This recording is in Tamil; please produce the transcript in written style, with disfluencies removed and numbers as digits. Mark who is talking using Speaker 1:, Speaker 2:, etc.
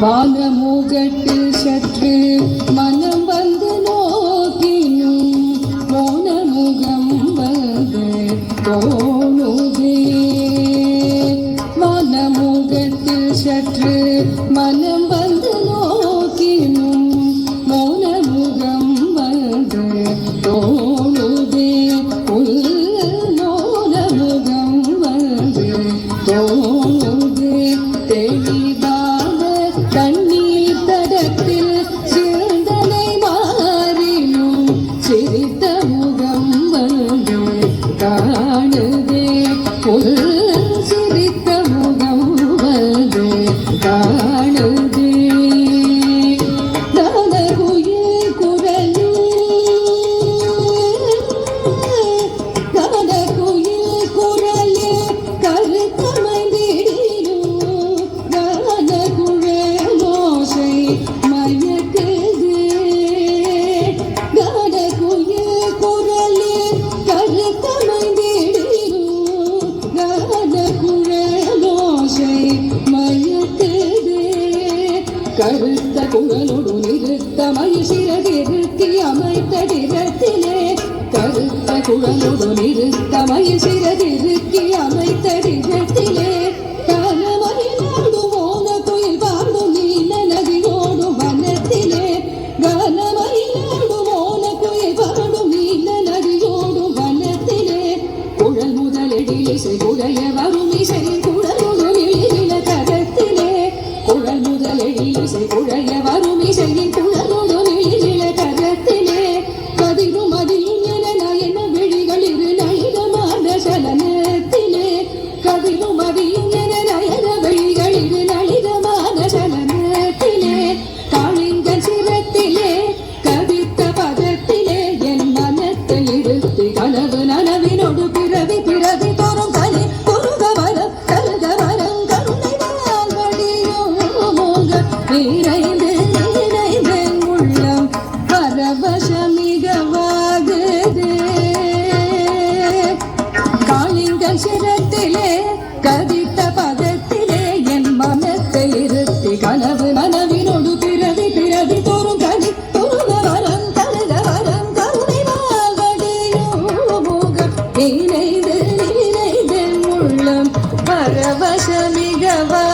Speaker 1: வானமுகட்டில் சற்று மனம் வந்து நோக்கினும் மோனமுகம் வந்து தோணுதே. வானமுகட்டில் சற்று மனம் வந்து நோக்கினும் மோனமுகம் வந்து தோணுதே. மோனமுகம் வந்து தோணுதே. தெளிவான கண்ணீர் தடத்தில் சிந்தனை மாறினும் சிரித்த முகம் வந்து காணுதே. சிரித்த முகம் வந்து காணுதே. கனகுயில் குரலே கருத்தமைந்திடும் கனகுழலோசை மயக்குதே. கனகுயில் குரலே கருத்தமைந்திடும் கனகுழலோசை மயக்குதே. கருத்த குழலோடு நிறுத்த மயிசிறகிருத்தி அமைத்தடிரத்திலே. கருத்த குழலோடு நிறுத்த மயிசிறகிருத்தி அமைத்தடிரத்திலே. கனமயிலோடு மோன குயில் பாடும் நீல நதியோடும் வனத்திலே. கனமயிலோடு மோன குயில் பாடும் நீல நதியோடும் வனத்திலே. குழல் முதலெழில் இசை குழைய வரும் இசை குழலோடு நிழலில கரத்திலே. குழல் முதலெழில் இசை குழைய வரும் இசையின் குழலோடு நிழலில கரத்திலே. கதிரும் அதிலும் என நயன விழிகள் இரு நளினமான சலனத்திலே. கதிரும் அதிலும் என நயன விழிகள் இரு நளினமான சலனத்திலே. காளிங்கன் சிரத்திலே கவித்த பதத்திலே என் மனத்தை இருத்தி கனவு நனவினோடு பிறவி பிறவி தோறும் கனி குருகவரம் கருகவரம் கருணை வாழ்வடியும் மோக நிறைந்து நிறைந்து உள்ளம் பரவசமிகவாகுதே. காளிங்கன் சிரத்திலே கதித்த பதத்திலே என் மனத்தை இருத்தி கனவு நனவினோடு பிறவி பிறவி தோறும் கனி குருகவரம் கருகவரம் கருணை வாழ்வடியும் மோக நிறைந்து நிறைந்து உள்ளம் பரவசமிகவா